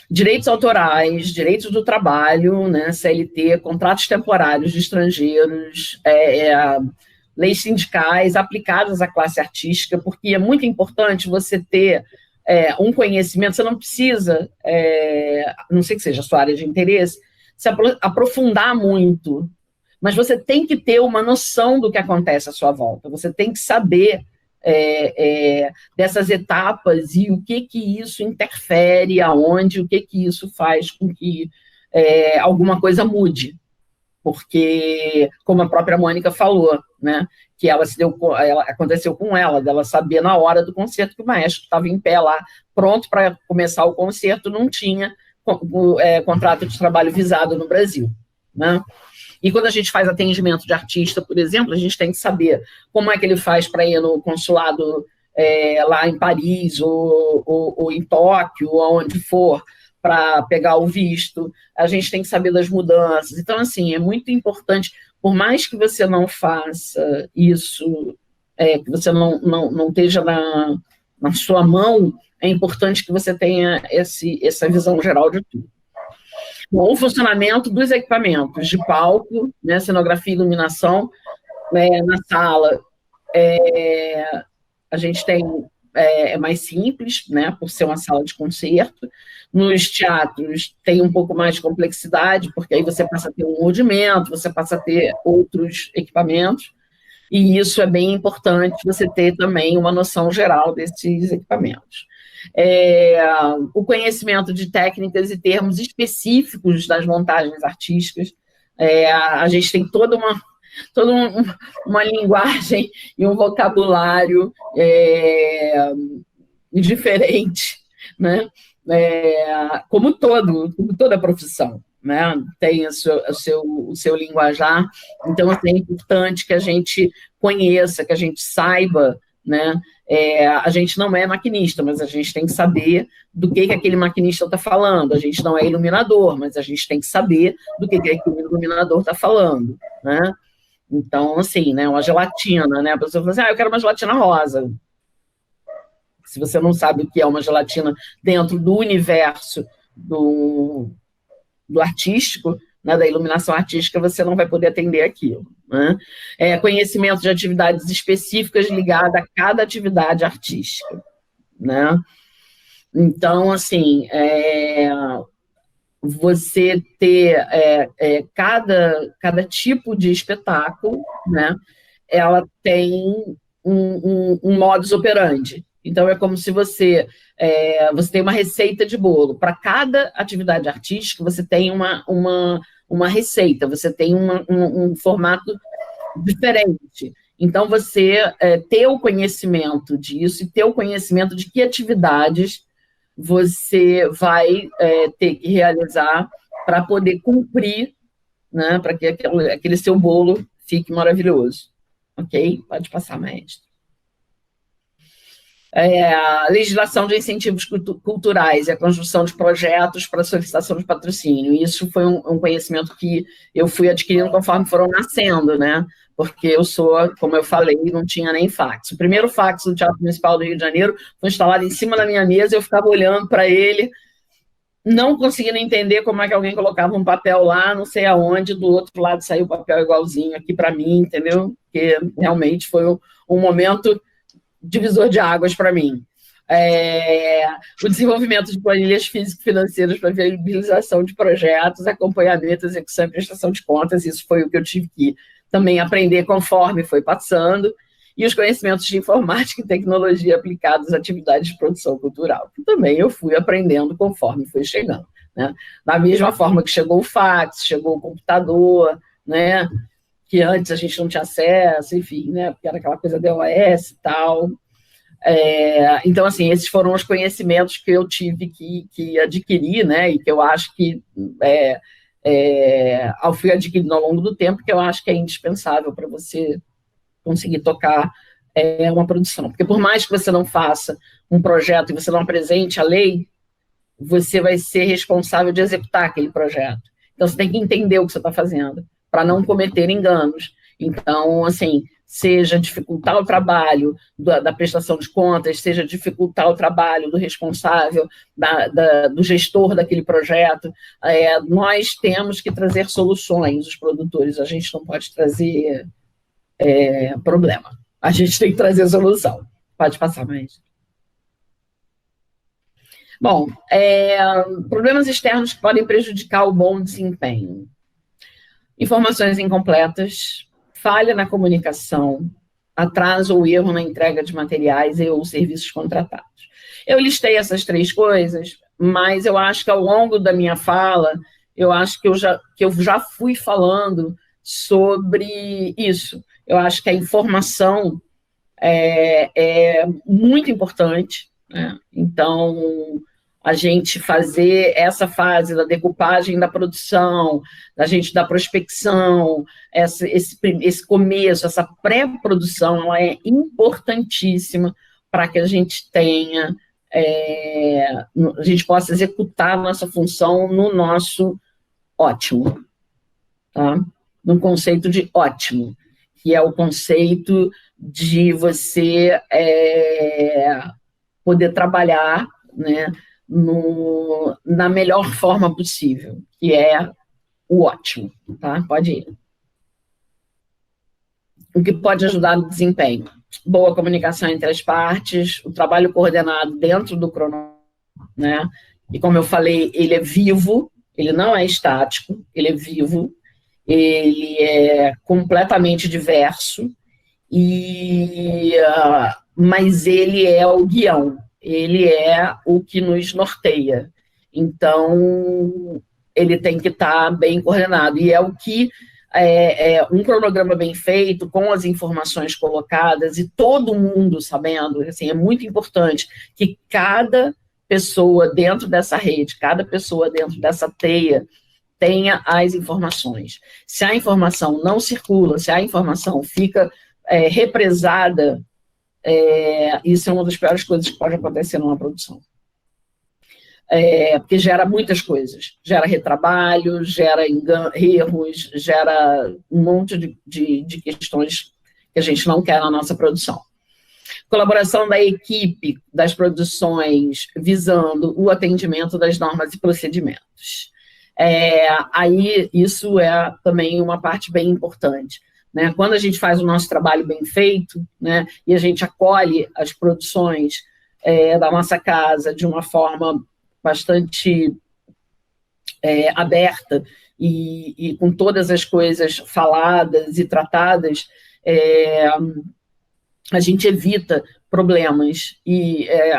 Direitos autorais, direitos do trabalho, né, CLT, contratos temporários de estrangeiros, leis sindicais aplicadas à classe artística, porque é muito importante você ter um conhecimento. Você não precisa, a não sei que seja a sua área de interesse, se aprofundar muito, mas você tem que ter uma noção do que acontece à sua volta, você tem que saber dessas etapas e o que isso interfere, aonde, o que isso faz com que alguma coisa mude, porque, como a própria Mônica falou, né, que aconteceu com ela, dela saber na hora do concerto que o maestro estava em pé lá, pronto para começar o concerto, não tinha contrato de trabalho visado no Brasil, né? E quando a gente faz atendimento de artista, por exemplo, a gente tem que saber como é que ele faz para ir no consulado lá em Paris ou em Tóquio, ou onde for, para pegar o visto. A gente tem que saber das mudanças. Então, assim, é muito importante, por mais que você não faça isso, que você não esteja na sua mão, é importante que você tenha essa visão geral de tudo. Bom, o funcionamento dos equipamentos de palco, né, cenografia e iluminação, na sala, a gente tem, mais simples, né, por ser uma sala de concerto. Nos teatros tem um pouco mais de complexidade, porque aí você passa a ter um movimento, você passa a ter outros equipamentos, e isso é bem importante, você ter também uma noção geral desses equipamentos. O conhecimento de técnicas e termos específicos das montagens artísticas. A gente tem toda uma linguagem e um vocabulário diferente né? Como toda profissão, né? Tem o seu linguajar, então assim, é importante que a gente conheça, que a gente saiba, né? A gente não é maquinista, mas a gente tem que saber do que aquele maquinista está falando. A gente não é iluminador, mas a gente tem que saber do que aquele iluminador está falando, né? Então, assim, né, uma gelatina, né? A pessoa fala assim, eu quero uma gelatina rosa. Se você não sabe o que é uma gelatina dentro do universo do artístico, né, da iluminação artística, você não vai poder atender aquilo, né? Conhecimento de atividades específicas ligadas a cada atividade artística, né? Então, assim, você ter cada tipo de espetáculo, né, ela tem um modus operandi. Então, é como se você tem uma receita de bolo. Para cada atividade artística, você tem uma receita, você tem um formato diferente. Então, você ter o conhecimento disso e ter o conhecimento de que atividades você vai ter que realizar para poder cumprir, né, para que aquele seu bolo fique maravilhoso. Ok? Pode passar, mestre. A legislação de incentivos culturais e a construção de projetos para solicitação de patrocínio. Isso foi um conhecimento que eu fui adquirindo conforme foram nascendo, né? Porque eu sou, como eu falei, não tinha nem fax. O primeiro fax do Teatro Municipal do Rio de Janeiro foi instalado em cima da minha mesa, eu ficava olhando para ele, não conseguindo entender como é que alguém colocava um papel lá, não sei aonde, do outro lado saiu o papel igualzinho aqui para mim, entendeu? Porque realmente foi um momento divisor de águas para mim. O desenvolvimento de planilhas físico-financeiras para viabilização de projetos, acompanhamento, execução e prestação de contas, isso foi o que eu tive que também aprender conforme foi passando, e os conhecimentos de informática e tecnologia aplicados às atividades de produção cultural, que também eu fui aprendendo conforme foi chegando, né? Da mesma forma que chegou o fax, chegou o computador, né? Que antes a gente não tinha acesso, enfim, né? Porque era aquela coisa da OS e tal. Então, assim, esses foram os conhecimentos que eu tive que adquirir, né? E que eu acho que eu fui adquirindo ao longo do tempo, que eu acho que é indispensável para você conseguir tocar uma produção. Porque por mais que você não faça um projeto e você não apresente a lei, você vai ser responsável de executar aquele projeto. Então, você tem que entender o que você está fazendo, para não cometer enganos. Então, assim, seja dificultar o trabalho da prestação de contas, seja dificultar o trabalho do responsável, do gestor daquele projeto, nós temos que trazer soluções, os produtores, a gente não pode trazer problema, a gente tem que trazer solução. Pode passar mais. Bom, problemas externos que podem prejudicar o bom desempenho. Informações incompletas, falha na comunicação, atraso ou erro na entrega de materiais e ou serviços contratados. Eu listei essas 3 coisas, mas eu acho que ao longo da minha fala, eu acho que eu já fui falando sobre isso. Eu acho que a informação é muito importante, né? Então, a gente fazer essa fase da decupagem da produção, da prospecção, esse começo, essa pré-produção, ela é importantíssima para que a gente tenha, a gente possa executar a nossa função no nosso ótimo, tá? No conceito de ótimo, que é o conceito de você poder trabalhar, né, na melhor forma possível, que é o ótimo, tá? Pode ir. O que pode ajudar no desempenho? Boa comunicação entre as partes, o trabalho coordenado dentro do cronograma, né? E como eu falei, ele é vivo, ele não é estático, ele é vivo, ele é completamente diverso, mas ele é o guião, ele é o que nos norteia. Então, ele tem que estar bem coordenado. E é o que um cronograma bem feito, com as informações colocadas, e todo mundo sabendo, assim, é muito importante que cada pessoa dentro dessa rede, cada pessoa dentro dessa teia tenha as informações. Se a informação não circula, se a informação fica represada, isso é uma das piores coisas que pode acontecer numa produção. Porque gera muitas coisas. Gera retrabalho, gera erros, gera um monte de questões que a gente não quer na nossa produção. Colaboração da equipe das produções visando o atendimento das normas e procedimentos. Aí isso é também uma parte bem importante, né? Quando a gente faz o nosso trabalho bem feito, né, e a gente acolhe as produções da nossa casa de uma forma bastante aberta e com todas as coisas faladas e tratadas, a gente evita problemas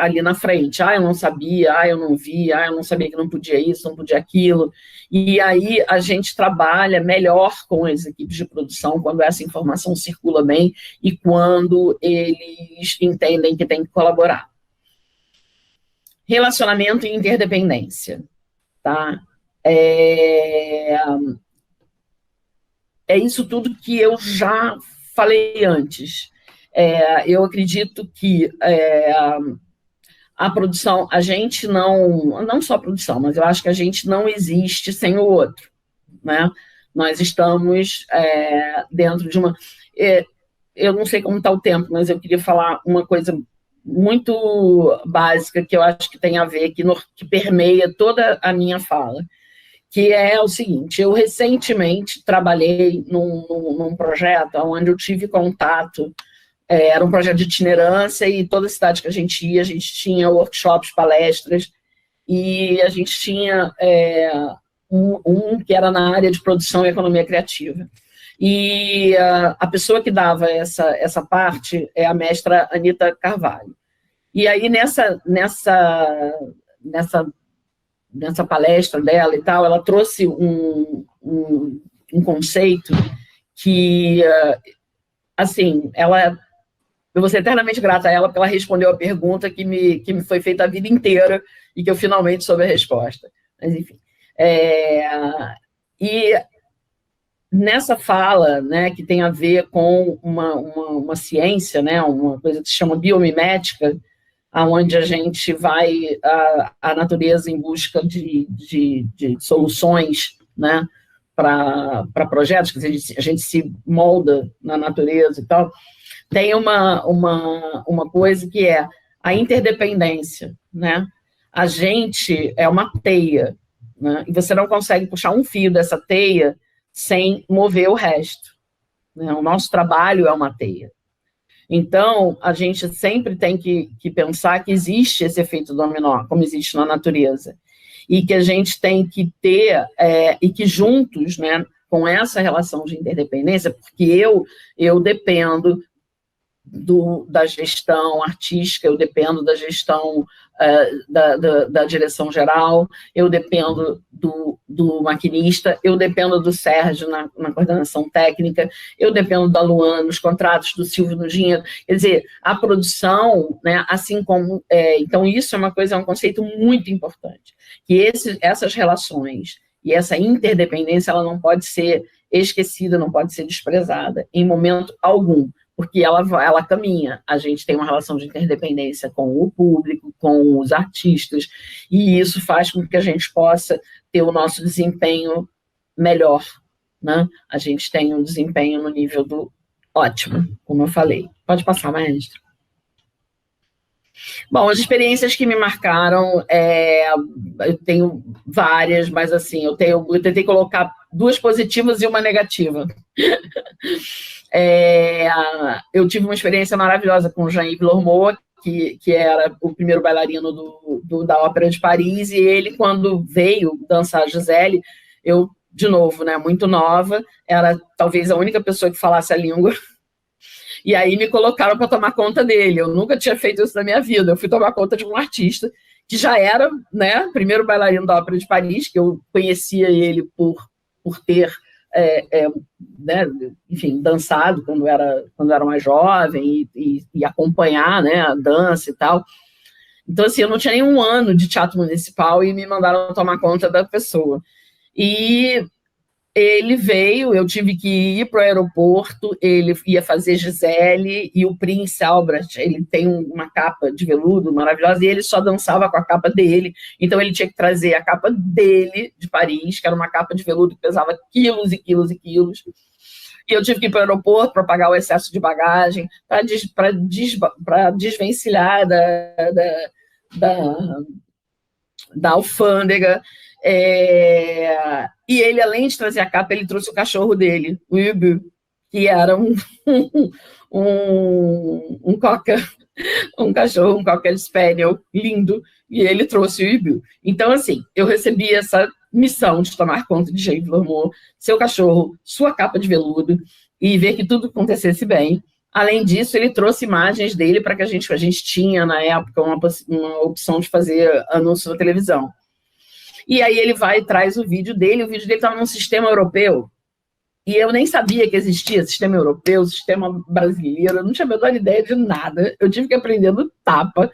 ali na frente. Eu não sabia, eu não vi, eu não sabia que não podia isso, não podia aquilo. E aí a gente trabalha melhor com as equipes de produção quando essa informação circula bem e quando eles entendem que tem que colaborar. Relacionamento e interdependência, tá? É isso tudo que eu já falei antes. Eu acredito que a produção, a gente não só a produção, mas eu acho que a gente não existe sem o outro, né? Nós estamos dentro de uma... eu não sei como está o tempo, mas eu queria falar uma coisa muito básica que eu acho que tem a ver, que permeia toda a minha fala, que é o seguinte: eu recentemente trabalhei num projeto onde eu tive contato, era um projeto de itinerância, e toda cidade que a gente ia, a gente tinha workshops, palestras, e a gente tinha um que era na área de produção e economia criativa. E a pessoa que dava essa parte é a mestra Anita Carvalho. E aí, nessa palestra dela e tal, ela trouxe um conceito que, assim, eu vou ser eternamente grata a ela, porque ela respondeu a pergunta que me foi feita a vida inteira e que eu finalmente soube a resposta. Mas, enfim. E nessa fala, né, que tem a ver com uma ciência, né, uma coisa que se chama biomimética, onde a gente vai à natureza em busca de soluções, né, para projetos, que a gente se molda na natureza e tal, tem uma coisa que é a interdependência, né? A gente é uma teia, né? E você não consegue puxar um fio dessa teia sem mover o resto, né? O nosso trabalho é uma teia. Então, a gente sempre tem que pensar que existe esse efeito dominó, como existe na natureza, e que a gente tem que ter, e que juntos, né, com essa relação de interdependência, porque eu dependo da gestão artística, eu dependo da gestão da direção geral, eu dependo do maquinista, eu dependo do Sérgio na coordenação técnica, eu dependo da Luana nos contratos, do Silvio no dinheiro. Quer dizer, a produção, né, assim como... então, isso é um conceito muito importante, que essas relações e essa interdependência, ela não pode ser esquecida, não pode ser desprezada em momento algum, porque ela caminha. A gente tem uma relação de interdependência com o público, com os artistas, e isso faz com que a gente possa ter o nosso desempenho melhor, né? A gente tem um desempenho no nível do ótimo, como eu falei. Pode passar, maestro. Bom, as experiências que me marcaram, eu tenho várias, mas assim, eu tentei colocar 2 positivas e uma negativa. Eu tive uma experiência maravilhosa com o Jean-Yves Lormeau, que era o primeiro bailarino da Ópera de Paris, e ele, quando veio dançar a Gisele, eu, de novo, né, muito nova, era talvez a única pessoa que falasse a língua, e aí me colocaram para tomar conta dele. Eu nunca tinha feito isso na minha vida, eu fui tomar conta de um artista que já era, né, primeiro bailarino da Ópera de Paris, que eu conhecia ele por ter... né, enfim, dançado quando era mais jovem e acompanhar, né, a dança e tal. Então, assim, eu não tinha nenhum ano de teatro municipal e me mandaram tomar conta da pessoa. E ele veio, eu tive que ir para o aeroporto, ele ia fazer Gisele, e o Prince Albert, ele tem uma capa de veludo maravilhosa, e ele só dançava com a capa dele, então ele tinha que trazer a capa dele, de Paris, que era uma capa de veludo que pesava quilos e quilos e quilos, e eu tive que ir para o aeroporto para pagar o excesso de bagagem, para desvencilhar da alfândega. E ele, além de trazer a capa, ele trouxe o cachorro dele, o Ibu, que era um cachorro, um Cocker Spaniel lindo, e ele trouxe o Ibu. Então, assim, eu recebi essa missão de tomar conta de James Lormeau, seu cachorro, sua capa de veludo, e ver que tudo acontecesse bem. Além disso, ele trouxe imagens dele para que a gente tinha, na época, uma opção de fazer anúncio na televisão. E aí ele vai e traz o vídeo dele estava num sistema europeu, e eu nem sabia que existia sistema europeu, sistema brasileiro, eu não tinha a menor ideia de nada, eu tive que aprender no tapa.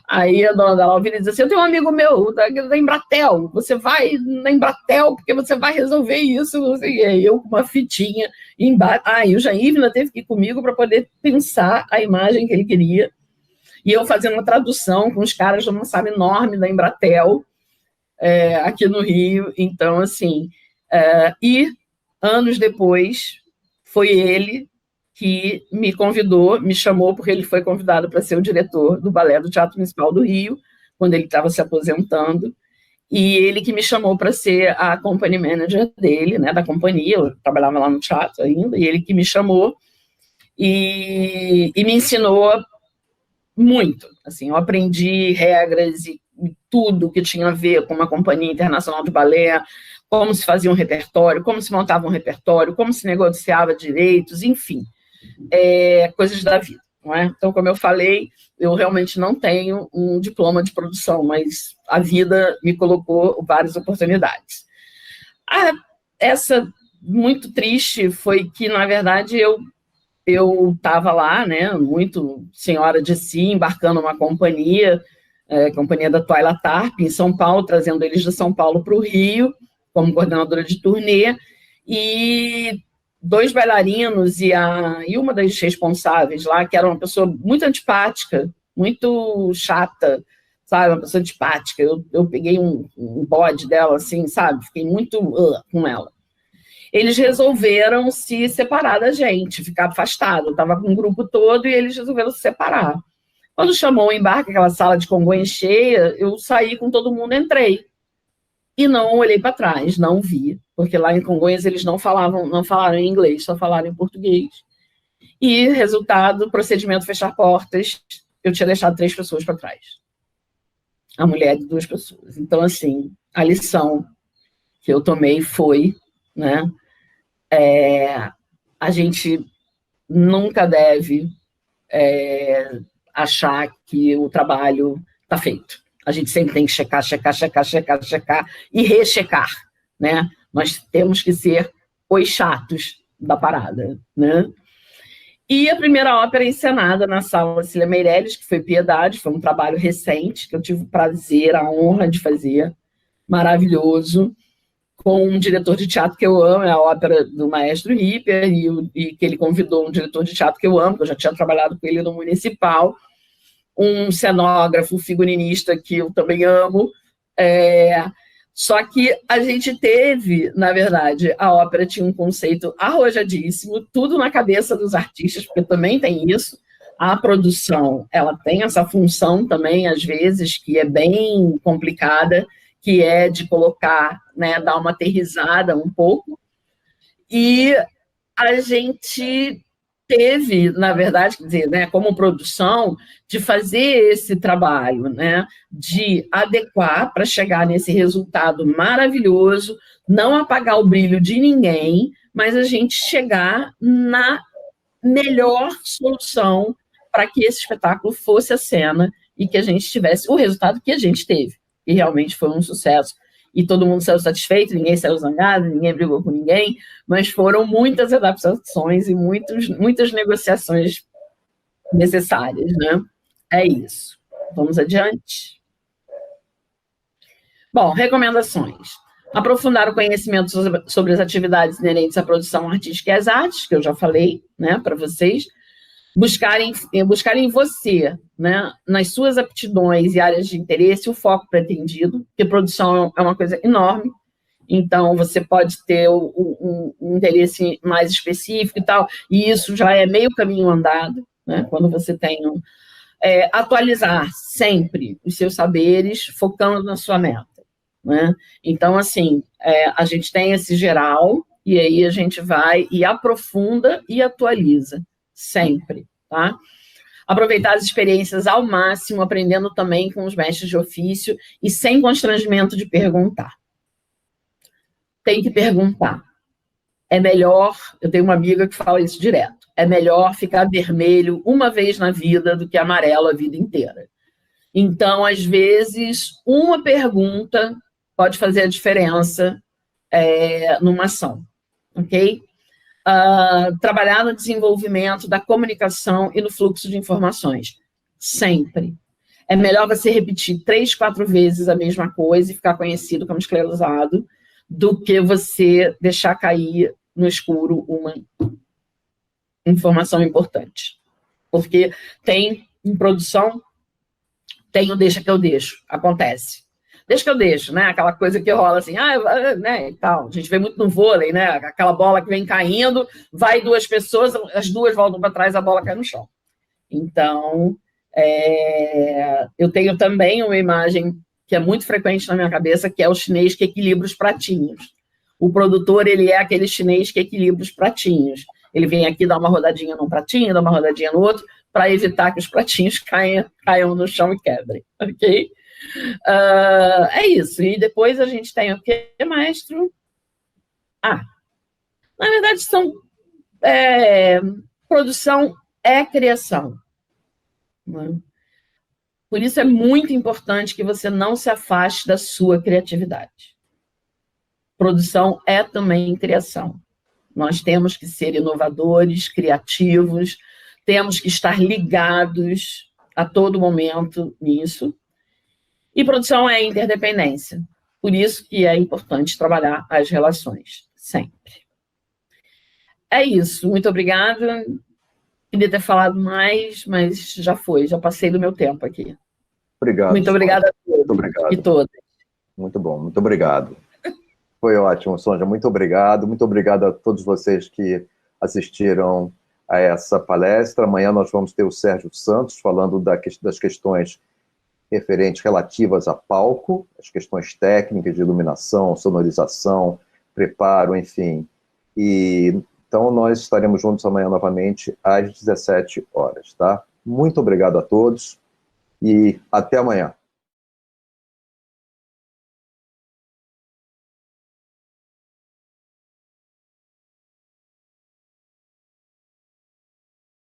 Aí a dona da Alvina diz assim, eu tenho um amigo meu da Embratel, você vai na Embratel porque você vai resolver isso, e aí eu com uma fitinha embaixo. E o Jair teve que ir comigo para poder pensar a imagem que ele queria, e eu fazendo uma tradução com os caras de uma sala enorme da Embratel, aqui no Rio. Então, assim, e anos depois, foi ele que me convidou, me chamou, porque ele foi convidado para ser o diretor do Balé do Teatro Municipal do Rio, quando ele estava se aposentando, e ele que me chamou para ser a company manager dele, né, da companhia, eu trabalhava lá no teatro ainda, e ele que me chamou e me ensinou muito, assim, eu aprendi regras e tudo que tinha a ver com uma companhia internacional de balé, como se fazia um repertório, como se montava um repertório, como se negociava direitos, enfim, coisas da vida, não é? Então, como eu falei, eu realmente não tenho um diploma de produção, mas a vida me colocou várias oportunidades. Essa muito triste foi que, na verdade, eu estava lá, né, muito senhora de si, embarcando uma companhia da Twyla Tarp, em São Paulo, trazendo eles de São Paulo para o Rio, como coordenadora de turnê, e 2 bailarinos e uma das responsáveis lá, que era uma pessoa muito antipática, muito chata, sabe, uma pessoa antipática, eu peguei um bode dela, assim, sabe, fiquei muito com ela. Eles resolveram se separar da gente, ficar afastado. Eu estava com um grupo todo e eles resolveram se separar. Quando chamou o embarque, aquela sala de Congonhas cheia, eu saí com todo mundo, entrei. E não olhei para trás, não vi, porque lá em Congonhas eles não falaram em inglês, só falaram em português. E, resultado, procedimento fechar portas, eu tinha deixado 3 pessoas para trás. A mulher de 2 pessoas. Então, assim, a lição que eu tomei foi, né, a gente nunca deve achar que o trabalho está feito. A gente sempre tem que checar e rechecar, né? Nós temos que ser os chatos da parada, né? E a primeira ópera encenada na Sala Cecília Meirelles, que foi Piedade, foi um trabalho recente, que eu tive o prazer, a honra de fazer, maravilhoso, com um diretor de teatro que eu amo, é a ópera do Maestro Ripper, e que ele convidou um diretor de teatro que eu amo, que eu já tinha trabalhado com ele no Municipal, um cenógrafo, figurinista que eu também amo, só que a gente teve, na verdade, a ópera tinha um conceito arrojadíssimo, tudo na cabeça dos artistas, porque também tem isso, a produção, ela tem essa função também, às vezes, que é bem complicada, que é de colocar, né, dar uma aterrissada um pouco, e a gente teve, na verdade, quer dizer, né, como produção, de fazer esse trabalho, né, de adequar para chegar nesse resultado maravilhoso, não apagar o brilho de ninguém, mas a gente chegar na melhor solução para que esse espetáculo fosse a cena e que a gente tivesse o resultado que a gente teve, que realmente foi um sucesso. E todo mundo saiu satisfeito, ninguém saiu zangado, ninguém brigou com ninguém, mas foram muitas adaptações e muitas negociações necessárias, né? É isso. Vamos adiante. Bom, recomendações. Aprofundar o conhecimento sobre as atividades inerentes à produção artística e às artes, que eu já falei, né, para vocês. Buscar em você, né, nas suas aptidões e áreas de interesse, o foco pretendido, porque produção é uma coisa enorme, então você pode ter um interesse mais específico e tal, e isso já é meio caminho andado, né, quando você tem atualizar sempre os seus saberes, focando na sua meta. Né? Então, assim, a gente tem esse geral, e aí a gente vai e aprofunda e atualiza, sempre, tá? Aproveitar as experiências ao máximo, aprendendo também com os mestres de ofício e sem constrangimento de perguntar. Tem que perguntar. É melhor, eu tenho uma amiga que fala isso direto, é melhor ficar vermelho uma vez na vida do que amarelo a vida inteira. Então, às vezes, uma pergunta pode fazer a diferença numa ação, ok? Trabalhar no desenvolvimento da comunicação e no fluxo de informações, sempre. É melhor você repetir 3, 4 vezes a mesma coisa e ficar conhecido como esclerosado do que você deixar cair no escuro uma informação importante. Porque tem, em produção, tem o deixa que eu deixo, acontece. Deixa que eu deixo, né? Aquela coisa que rola assim, né, e tal. A gente vê muito no vôlei, né? Aquela bola que vem caindo, vai 2 pessoas, as 2 voltam para trás, a bola cai no chão. Então, eu tenho também uma imagem que é muito frequente na minha cabeça, que é o chinês que equilibra os pratinhos. O produtor, ele é aquele chinês que equilibra os pratinhos. Ele vem aqui dar uma rodadinha num pratinho, dar uma rodadinha no outro, para evitar que os pratinhos caiam no chão e quebrem, ok? É isso. E depois a gente tem o quê, maestro? Na verdade, produção é criação. Né? Por isso é muito importante que você não se afaste da sua criatividade. Produção é também criação. Nós temos que ser inovadores, criativos, temos que estar ligados a todo momento nisso. E produção é interdependência. Por isso que é importante trabalhar as relações, sempre. É isso. Muito obrigada. Queria ter falado mais, mas já foi. Já passei do meu tempo aqui. Obrigado. Muito obrigada a todos muito obrigado. E todas. Muito bom. Muito obrigado. Foi ótimo, Sônia. Muito obrigado. Muito obrigado a todos vocês que assistiram a essa palestra. Amanhã nós vamos ter o Sérgio Santos falando das questões referentes relativas a palco, as questões técnicas de iluminação, sonorização, preparo, enfim. Então, nós estaremos juntos amanhã novamente às 17 horas, tá? Muito obrigado a todos e até amanhã.